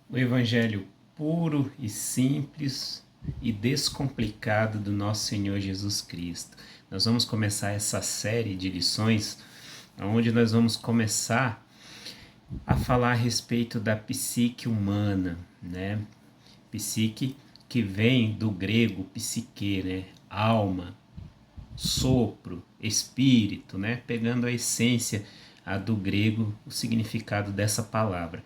O Evangelho puro e simples e descomplicado do nosso Senhor Jesus Cristo. Nós vamos começar essa série de lições, onde nós vamos começar a falar a respeito da psique humana, né? Psique que vem do grego psique, né? Alma, sopro, espírito, né? Pegando a essência do grego, o significado dessa palavra.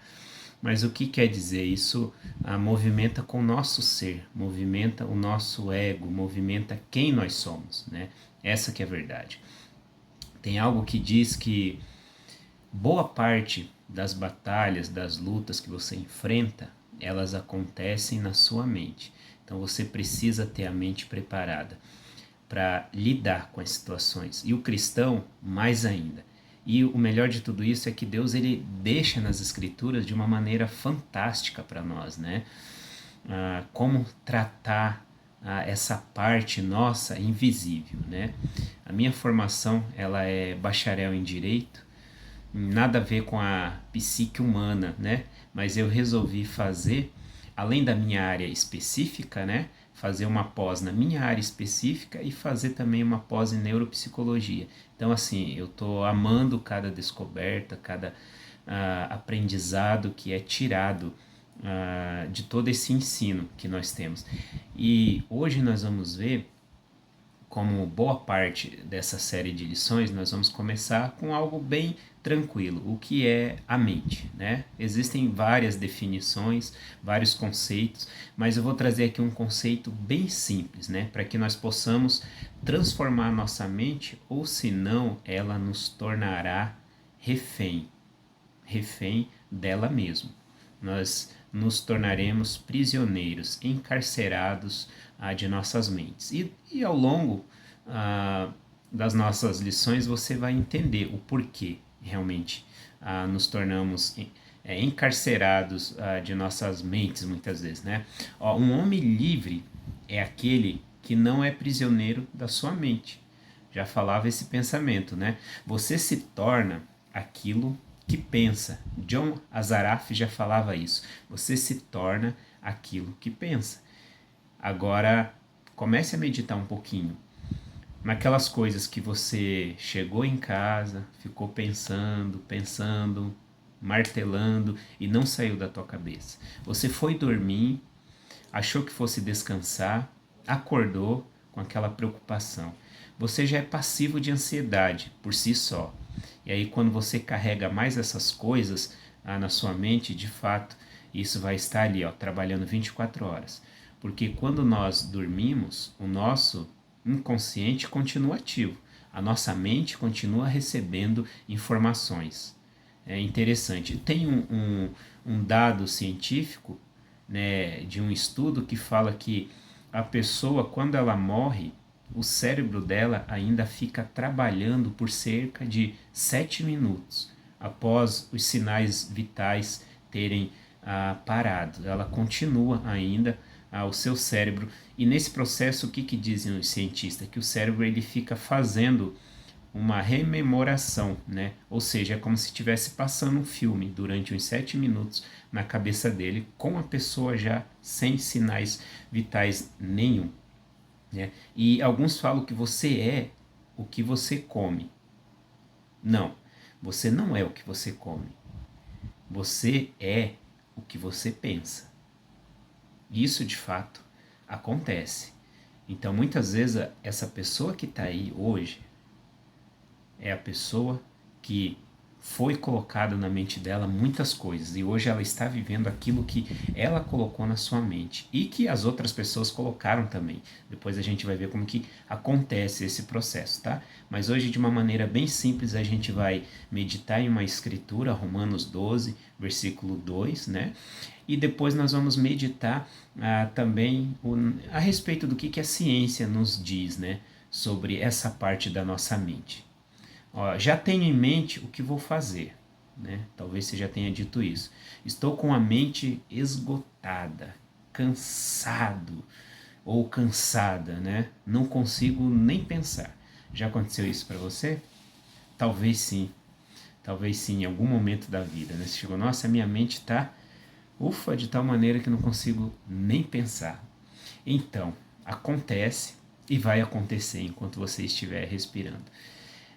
Mas o que quer dizer? Isso movimenta com o nosso ser, movimenta o nosso ego, movimenta quem nós somos, né? Essa que é a verdade. Tem algo que diz que boa parte das batalhas, das lutas que você enfrenta, elas acontecem na sua mente. Então você precisa ter a mente preparada para lidar com as situações. E o cristão, mais ainda. E o melhor de tudo isso é que Deus ele deixa nas escrituras de uma maneira fantástica para nós, né? Como tratar essa parte nossa invisível, né? A minha formação ela é bacharel em direito, nada a ver com a psique humana, né? Mas eu resolvi fazer, além da minha área específica, né? Fazer uma pós na minha área específica e fazer também uma pós em neuropsicologia. Então, assim, eu estou amando cada descoberta, cada aprendizado que é tirado de todo esse ensino que nós temos. E hoje nós vamos ver, como boa parte dessa série de lições, nós vamos começar com algo bem tranquilo, o que é a mente, né? Existem várias definições, vários conceitos, mas eu vou trazer aqui um conceito bem simples, né? Para que nós possamos transformar a nossa mente, ou senão ela nos tornará refém, refém dela mesma. Nós nos tornaremos prisioneiros, encarcerados de nossas mentes. E ao longo das nossas lições você vai entender o porquê realmente nos tornamos encarcerados de nossas mentes muitas vezes, né? Um homem livre é aquele que não é prisioneiro da sua mente. Já falava esse pensamento, né? Você se torna aquilo que pensa. John Azaraf já falava isso. Você se torna aquilo que pensa. Agora, comece a meditar um pouquinho naquelas coisas que você chegou em casa, ficou pensando, martelando e não saiu da tua cabeça. Você foi dormir, achou que fosse descansar, acordou com aquela preocupação. Você já é passivo de ansiedade por si só. E aí quando você carrega mais essas coisas na sua mente, de fato, isso vai estar ali, trabalhando 24 horas. Porque quando nós dormimos, o nosso inconsciente continua ativo. A nossa mente continua recebendo informações. É interessante. Tem um dado científico, né, de um estudo que fala que a pessoa, quando ela morre, o cérebro dela ainda fica trabalhando por cerca de 7 minutos após os sinais vitais terem parado. Ela continua ainda o seu cérebro. E nesse processo, o que dizem os cientistas? Que o cérebro ele fica fazendo uma rememoração, né? Ou seja, é como se estivesse passando um filme durante uns 7 minutos na cabeça dele, com a pessoa já sem sinais vitais nenhum, né? E alguns falam que você é o que você come. Não, você não é o que você come. Você é o que você pensa. Isso de fato acontece. Então muitas vezes essa pessoa que está aí hoje é a pessoa que foi colocado na mente dela muitas coisas e hoje ela está vivendo aquilo que ela colocou na sua mente e que as outras pessoas colocaram também. Depois a gente vai ver como que acontece esse processo, tá? Mas hoje, de uma maneira bem simples, a gente vai meditar em uma escritura, Romanos 12, versículo 2, né? E depois nós vamos meditar também a respeito do que a ciência nos diz, né? Sobre essa parte da nossa mente. Ó, já tenho em mente o que vou fazer, né? Talvez você já tenha dito isso. Estou com a mente esgotada, cansado ou cansada, né? Não consigo nem pensar. Já aconteceu isso para você? Talvez sim. Talvez sim, em algum momento da vida, né? Você chegou, nossa, minha mente está ufa de tal maneira que não consigo nem pensar. Então, acontece e vai acontecer enquanto você estiver respirando.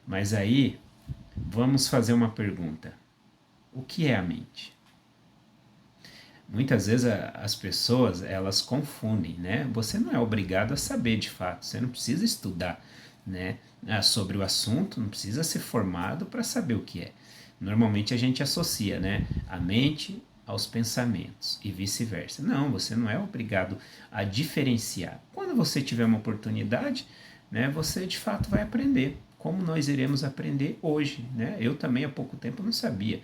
Mas aí, vamos fazer uma pergunta. O que é a mente? Muitas vezes as pessoas, elas confundem, né? Você não é obrigado a saber de fato, você não precisa estudar, né, sobre o assunto, não precisa ser formado para saber o que é. Normalmente a gente associa, né, a mente aos pensamentos e vice-versa. Não, você não é obrigado a diferenciar. Quando você tiver uma oportunidade, né, você de fato vai aprender, como nós iremos aprender hoje, né? Eu também há pouco tempo não sabia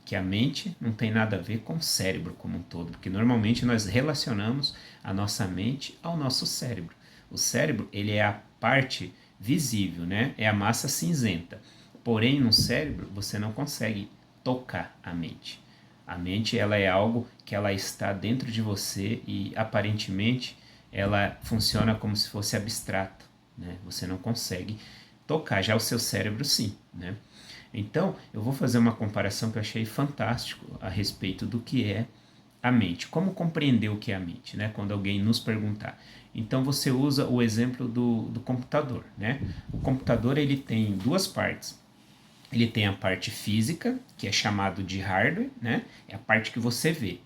que a mente não tem nada a ver com o cérebro como um todo, porque normalmente nós relacionamos a nossa mente ao nosso cérebro. O cérebro, ele é a parte visível, né? É a massa cinzenta. Porém, no cérebro, você não consegue tocar a mente. A mente, ela é algo que ela está dentro de você e aparentemente ela funciona como se fosse abstrato, né? Você não consegue tocar, já o seu cérebro sim, né? Então, eu vou fazer uma comparação que eu achei fantástico a respeito do que é a mente. Como compreender o que é a mente, né? Quando alguém nos perguntar. Então, você usa o exemplo do computador, né? O computador, ele tem duas partes. Ele tem a parte física, que é chamado de hardware, né? É a parte que você vê.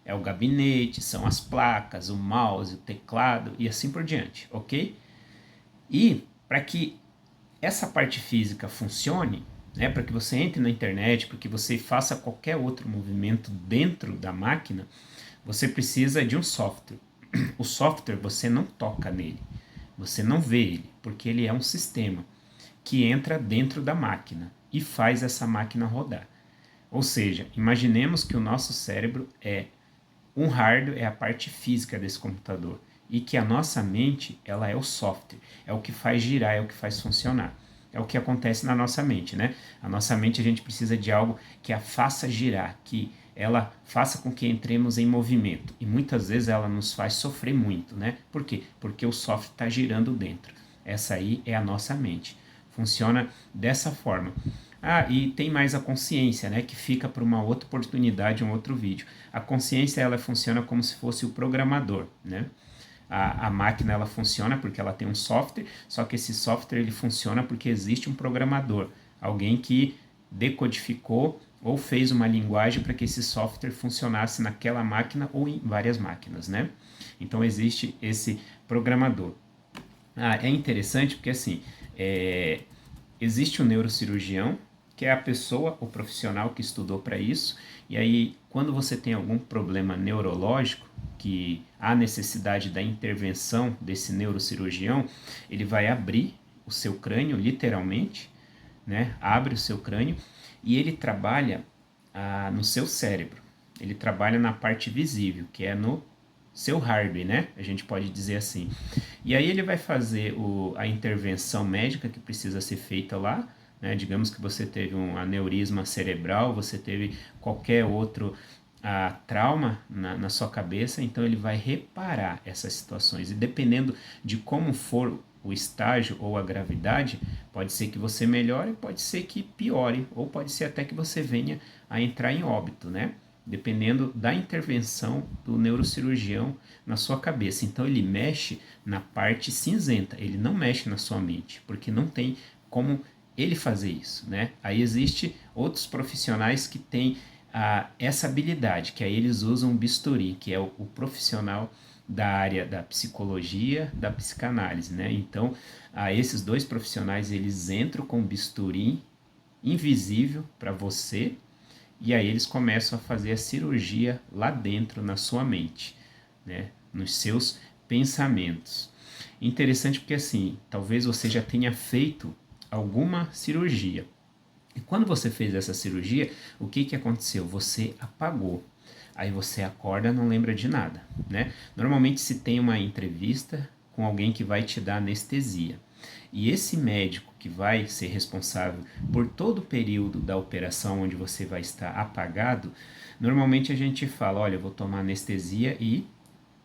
É o gabinete, são as placas, o mouse, o teclado e assim por diante, ok? E para que essa parte física funcione, né, para que você entre na internet, para que você faça qualquer outro movimento dentro da máquina, você precisa de um software. O software você não toca nele, você não vê ele, porque ele é um sistema que entra dentro da máquina e faz essa máquina rodar. Ou seja, imaginemos que o nosso cérebro é um hardware, é a parte física desse computador, e que a nossa mente, ela é o software, é o que faz girar, é o que faz funcionar. É o que acontece na nossa mente, né? A nossa mente, a gente precisa de algo que a faça girar, que ela faça com que entremos em movimento. E muitas vezes ela nos faz sofrer muito, né? Por quê? Porque o software está girando dentro. Essa aí é a nossa mente. Funciona dessa forma. Ah, e tem mais a consciência, né, que fica para uma outra oportunidade, um outro vídeo. A consciência, ela funciona como se fosse o programador, né? A máquina, ela funciona porque ela tem um software, só que esse software, ele funciona porque existe um programador, alguém que decodificou ou fez uma linguagem para que esse software funcionasse naquela máquina ou em várias máquinas, né? Então, existe esse programador. Ah, é interessante porque, assim, existe um neurocirurgião, que é a pessoa, o profissional que estudou para isso, e aí quando você tem algum problema neurológico, que há necessidade da intervenção desse neurocirurgião, ele vai abrir o seu crânio, literalmente, né? Abre o seu crânio e ele trabalha no seu cérebro. Ele trabalha na parte visível, que é no seu hardware, né? A gente pode dizer assim. E aí ele vai fazer a intervenção médica que precisa ser feita lá, né? Digamos que você teve um aneurisma cerebral, você teve qualquer outro trauma na sua cabeça, então ele vai reparar essas situações. E dependendo de como for o estágio ou a gravidade, pode ser que você melhore, pode ser que piore, ou pode ser até que você venha a entrar em óbito, né? Dependendo da intervenção do neurocirurgião na sua cabeça. Então ele mexe na parte cinzenta, ele não mexe na sua mente, porque não tem como ele fazer isso, né? Aí existe outros profissionais que têm essa habilidade, que aí eles usam o bisturi, que é o profissional da área da psicologia, da psicanálise, né? Então, esses dois profissionais, eles entram com o bisturi invisível para você, e aí eles começam a fazer a cirurgia lá dentro na sua mente, né? Nos seus pensamentos. Interessante porque assim, talvez você já tenha feito alguma cirurgia. E quando você fez essa cirurgia, o que que aconteceu? Você apagou. Aí você acorda, não lembra de nada, né? Normalmente se tem uma entrevista com alguém que vai te dar anestesia. E esse médico que vai ser responsável por todo o período da operação onde você vai estar apagado, normalmente a gente fala, olha, eu vou tomar anestesia e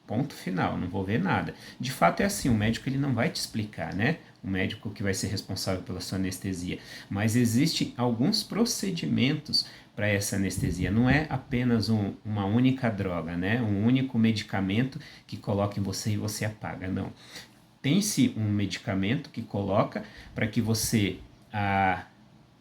ponto final, não vou ver nada. De fato é assim, o médico ele não vai te explicar, né? O médico que vai ser responsável pela sua anestesia. Mas existem alguns procedimentos para essa anestesia. Não é apenas uma única droga, né? Um único medicamento que coloca em você e você apaga, não. Tem-se um medicamento que coloca para que você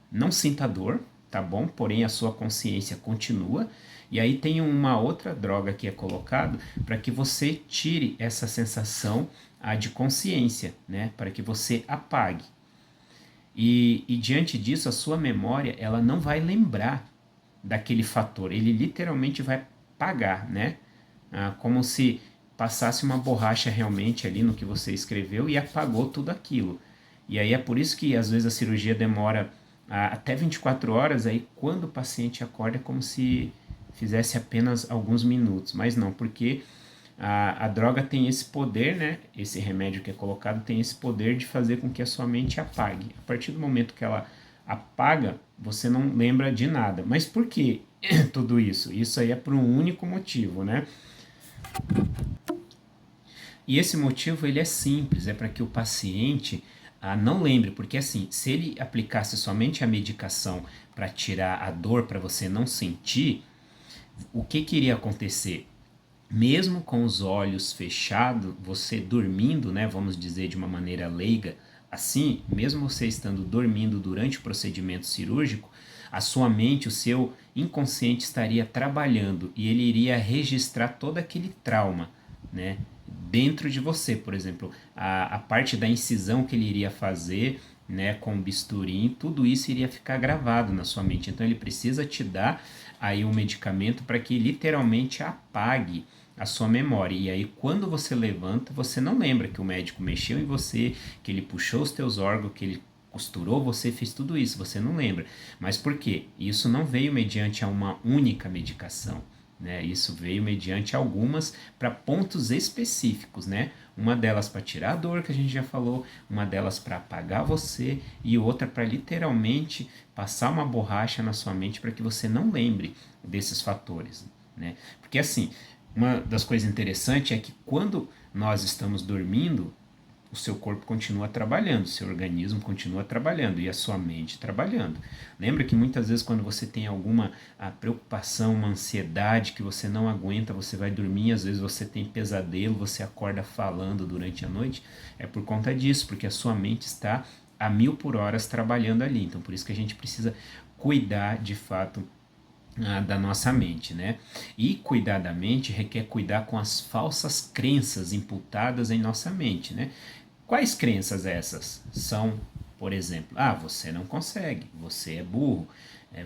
não sinta dor, tá bom? Porém a sua consciência continua. E aí tem uma outra droga que é colocado para que você tire essa sensação de consciência, né? Para que você apague. E diante disso, a sua memória ela não vai lembrar daquele fator. Ele literalmente vai apagar, né? Como se passasse uma borracha realmente ali no que você escreveu e apagou tudo aquilo. E aí é por isso que às vezes a cirurgia demora até 24 horas, aí quando o paciente acorda é como se fizesse apenas alguns minutos, mas não, porque a droga tem esse poder, né? Esse remédio que é colocado tem esse poder de fazer com que a sua mente apague. A partir do momento que ela apaga, você não lembra de nada. Mas por que tudo isso? Isso aí é por um único motivo, né? E esse motivo ele é simples, é para que o paciente não lembre, porque assim, se ele aplicasse somente a medicação para tirar a dor, para você não sentir, o que que iria acontecer? Mesmo com os olhos fechados, você dormindo, né, vamos dizer de uma maneira leiga, assim, mesmo você estando dormindo durante o procedimento cirúrgico, a sua mente, o seu inconsciente estaria trabalhando e ele iria registrar todo aquele trauma, né, dentro de você, por exemplo, a parte da incisão que ele iria fazer, né, com o bisturim, tudo isso iria ficar gravado na sua mente. Então ele precisa te dar aí um medicamento para que literalmente apague a sua memória. E aí quando você levanta, você não lembra que o médico mexeu em você, que ele puxou os teus órgãos, que ele costurou você, fez tudo isso, você não lembra. Mas por quê? Isso não veio mediante a uma única medicação. Né? Isso veio mediante algumas para pontos específicos, né? Uma delas para tirar a dor, que a gente já falou, uma delas para apagar você e outra para literalmente passar uma borracha na sua mente para que você não lembre desses fatores, né? Porque assim, uma das coisas interessantes é que quando nós estamos dormindo, o seu corpo continua trabalhando, o seu organismo continua trabalhando e a sua mente trabalhando. Lembra que muitas vezes quando você tem alguma preocupação, uma ansiedade que você não aguenta, você vai dormir, às vezes você tem pesadelo, você acorda falando durante a noite, é por conta disso, porque a sua mente está a 1000 por hora trabalhando ali. Então por isso que a gente precisa cuidar de fato da nossa mente, né? E cuidar da mente requer cuidar com as falsas crenças imputadas em nossa mente, né? Quais crenças essas? São, por exemplo, você não consegue, você é burro,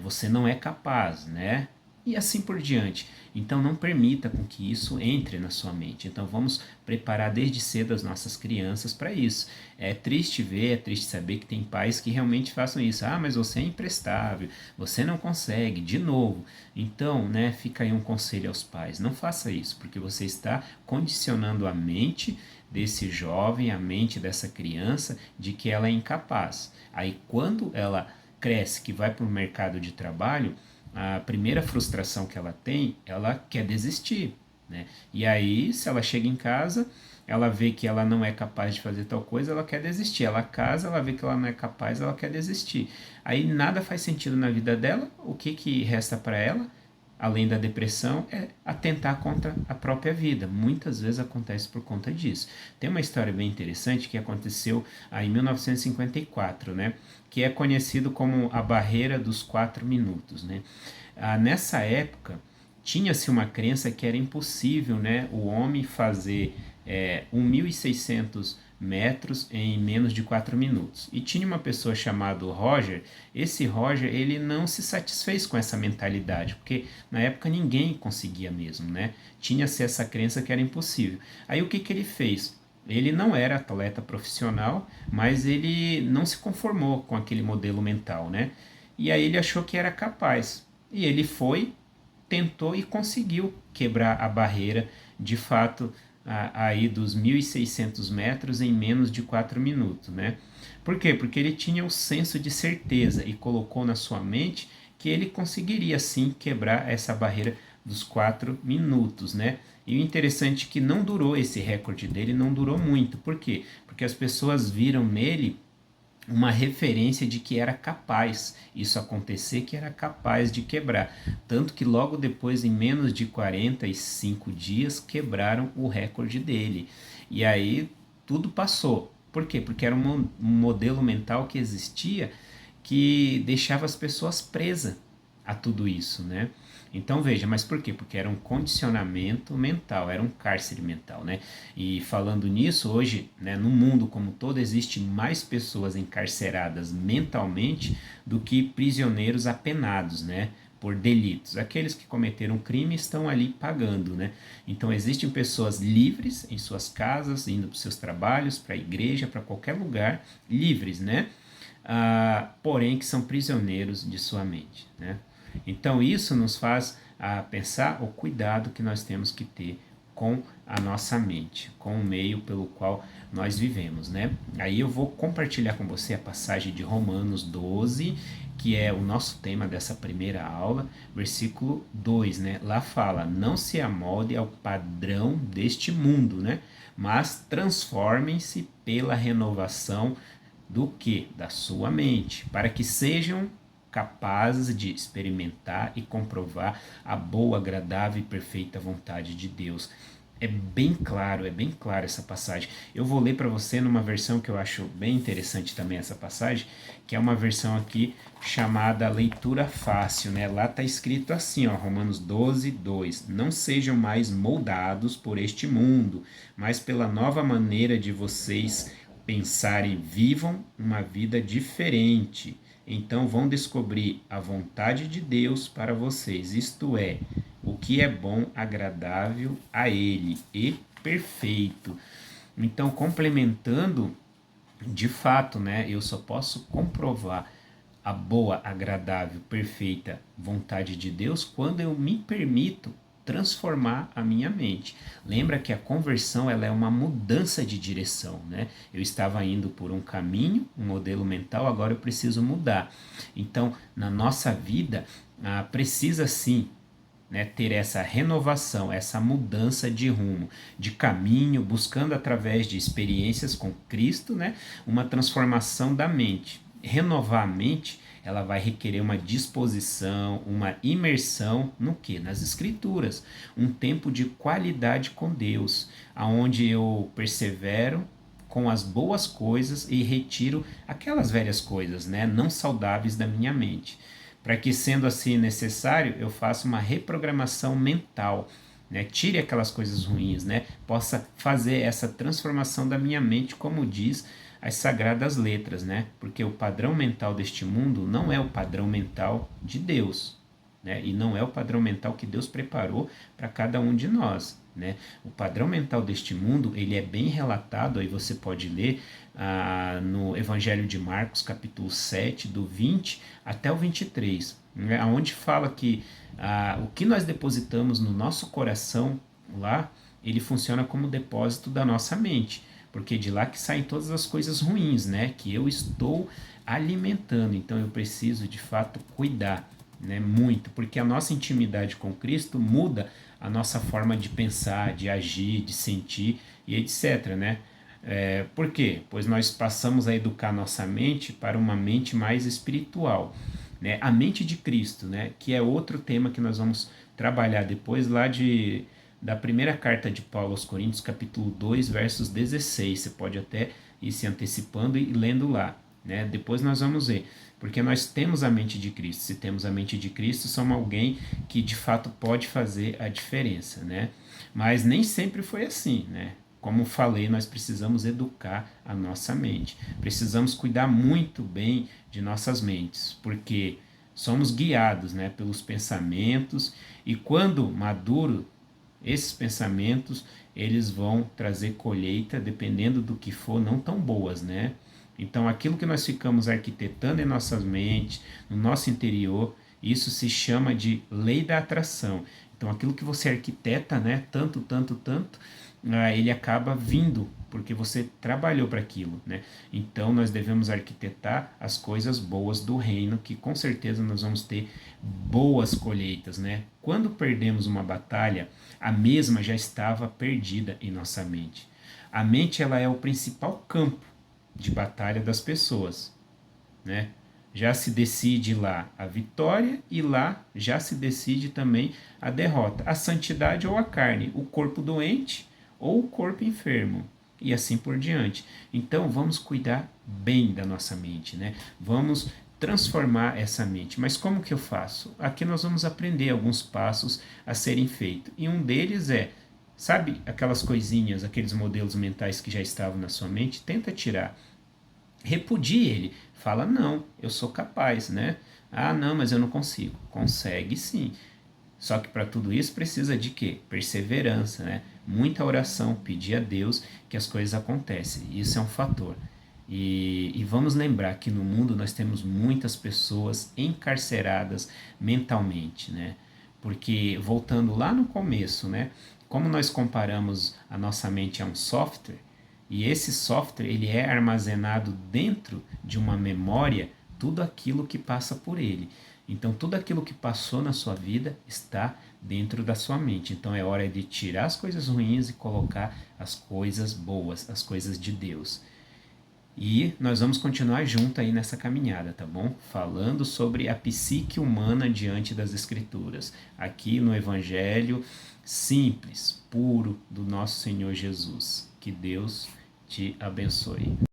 você não é capaz, né? E assim por diante. Então não permita com que isso entre na sua mente. Então vamos preparar desde cedo as nossas crianças para isso. É triste ver, é triste saber que tem pais que realmente façam isso. Mas você é imprestável, você não consegue, de novo. Então, né, fica aí um conselho aos pais. Não faça isso, porque você está condicionando a mente desse jovem, a mente dessa criança, de que ela é incapaz. Aí quando ela cresce, que vai para o mercado de trabalho, a primeira frustração que ela tem, ela quer desistir, né? E aí, se ela chega em casa, ela vê que ela não é capaz de fazer tal coisa, ela quer desistir. Ela casa, ela vê que ela não é capaz, ela quer desistir. Aí nada faz sentido na vida dela, o que que resta para ela? Além da depressão, é atentar contra a própria vida. Muitas vezes acontece por conta disso. Tem uma história bem interessante que aconteceu em 1954, né? Que é conhecido como a barreira dos 4 minutos, né? Nessa época, tinha-se uma crença que era impossível, né, o homem fazer 1.600 metros em menos de 4 minutos. E tinha uma pessoa chamada Roger. Esse Roger, ele não se satisfez com essa mentalidade, porque na época ninguém conseguia mesmo, né? Tinha-se essa crença que era impossível. Aí o que que ele fez? Ele não era atleta profissional, mas ele não se conformou com aquele modelo mental, né? E aí ele achou que era capaz. E ele foi, tentou e conseguiu quebrar a barreira, de fato, aí dos 1.600 metros em menos de 4 minutos, né? Por quê? Porque ele tinha o senso de certeza e colocou na sua mente que ele conseguiria sim quebrar essa barreira dos 4 minutos, né? E o interessante é que não durou esse recorde dele, não durou muito. Por quê? Porque as pessoas viram nele uma referência de que era capaz isso acontecer, que era capaz de quebrar. Tanto que logo depois, em menos de 45 dias, quebraram o recorde dele. E aí tudo passou. Por quê? Porque era um modelo mental que existia que deixava as pessoas presas a tudo isso, né? Então veja, mas por quê? Porque era um condicionamento mental, era um cárcere mental, né? E falando nisso, hoje, né, no mundo como todo, existe mais pessoas encarceradas mentalmente do que prisioneiros apenados, né? Por delitos. Aqueles que cometeram crime estão ali pagando, né? Então existem pessoas livres em suas casas, indo para os seus trabalhos, para a igreja, para qualquer lugar, livres, né? Porém que são prisioneiros de sua mente, né? Então isso nos faz pensar o cuidado que nós temos que ter com a nossa mente, com o meio pelo qual nós vivemos, né? Aí eu vou compartilhar com você a passagem de Romanos 12, que é o nosso tema dessa primeira aula, versículo 2, né? Lá fala: não se amolde ao padrão deste mundo, né? Mas transformem-se pela renovação do que? Da sua mente, para que sejam capazes de experimentar e comprovar a boa, agradável e perfeita vontade de Deus. É bem claro essa passagem. Eu vou ler para você numa versão que eu acho bem interessante também essa passagem, que é uma versão aqui chamada Leitura Fácil, né? Lá está escrito assim, ó, Romanos 12, 2. Não sejam mais moldados por este mundo, mas pela nova maneira de vocês pensarem, vivam uma vida diferente. Então vão descobrir a vontade de Deus para vocês, isto é, o que é bom, agradável a Ele e perfeito. Então, complementando, de fato, né, eu só posso comprovar a boa, agradável, perfeita vontade de Deus quando eu me permito transformar a minha mente. Lembra que a conversão ela é uma mudança de direção, né? Eu estava indo por um caminho, um modelo mental, agora eu preciso mudar. Então, na nossa vida, precisa sim, né, ter essa renovação, essa mudança de rumo, de caminho, buscando através de experiências com Cristo, né, uma transformação da mente. Renovar a mente, ela vai requerer uma disposição, uma imersão no que? Nas Escrituras, um tempo de qualidade com Deus, aonde eu persevero com as boas coisas e retiro aquelas velhas coisas, né, não saudáveis da minha mente. Para que, sendo assim necessário, eu faça uma reprogramação mental, né? Tire aquelas coisas ruins, né? Possa fazer essa transformação da minha mente, como diz as sagradas letras, né? Porque o padrão mental deste mundo não é o padrão mental de Deus, né? E não é o padrão mental que Deus preparou para cada um de nós, né? O padrão mental deste mundo, ele é bem relatado, aí você pode ler no Evangelho de Marcos, capítulo 7, do 20 até o 23, né? Onde fala que o que nós depositamos no nosso coração lá, ele funciona como depósito da nossa mente, porque de lá que saem todas as coisas ruins, né? Que eu estou alimentando, então eu preciso de fato cuidar, né, muito, porque a nossa intimidade com Cristo muda a nossa forma de pensar, de agir, de sentir e etc, né? Por quê? Pois nós passamos a educar nossa mente para uma mente mais espiritual, né? A mente de Cristo, né? Que é outro tema que nós vamos trabalhar depois lá da primeira carta de Paulo aos Coríntios, capítulo 2, versos 16. Você pode até ir se antecipando e lendo lá, né? Depois nós vamos ver. Porque nós temos a mente de Cristo. Se temos a mente de Cristo, somos alguém que de fato pode fazer a diferença, né? Mas nem sempre foi assim, né? Como falei, nós precisamos educar a nossa mente. Precisamos cuidar muito bem de nossas mentes, porque somos guiados, né, pelos pensamentos e quando maduro, esses pensamentos, eles vão trazer colheita, dependendo do que for, não tão boas, né? Então, aquilo que nós ficamos arquitetando em nossas mentes, no nosso interior, isso se chama de lei da atração. Então, aquilo que você arquiteta, né, tanto, ele acaba vindo, porque você trabalhou para aquilo, né? Então, nós devemos arquitetar as coisas boas do reino, que com certeza nós vamos ter boas colheitas, né? Quando perdemos uma batalha, a mesma já estava perdida em nossa mente. A mente, ela é o principal campo de batalha das pessoas, né? Já se decide lá a vitória e lá já se decide também a derrota, a santidade ou a carne, o corpo doente ou o corpo enfermo e assim por diante. Então vamos cuidar bem da nossa mente, né? Vamos transformar essa mente. Mas como que eu faço? Aqui nós vamos aprender alguns passos a serem feitos. E um deles é, sabe, aquelas coisinhas, aqueles modelos mentais que já estavam na sua mente, tenta tirar. Repudie ele. Fala, não, eu sou capaz, né? Ah, não, mas eu não consigo. Consegue sim. Só que para tudo isso precisa de quê? Perseverança, né? Muita oração, pedir a Deus que as coisas acontecem. Isso é um fator. E vamos lembrar que no mundo nós temos muitas pessoas encarceradas mentalmente, né? Porque voltando lá no começo, né? Como nós comparamos a nossa mente a um software, e esse software ele é armazenado dentro de uma memória tudo aquilo que passa por ele. Então tudo aquilo que passou na sua vida está dentro da sua mente. Então é hora de tirar as coisas ruins e colocar as coisas boas, as coisas de Deus. E nós vamos continuar junto aí nessa caminhada, tá bom? Falando sobre a psique humana diante das Escrituras. Aqui no Evangelho simples, puro do nosso Senhor Jesus. Que Deus te abençoe.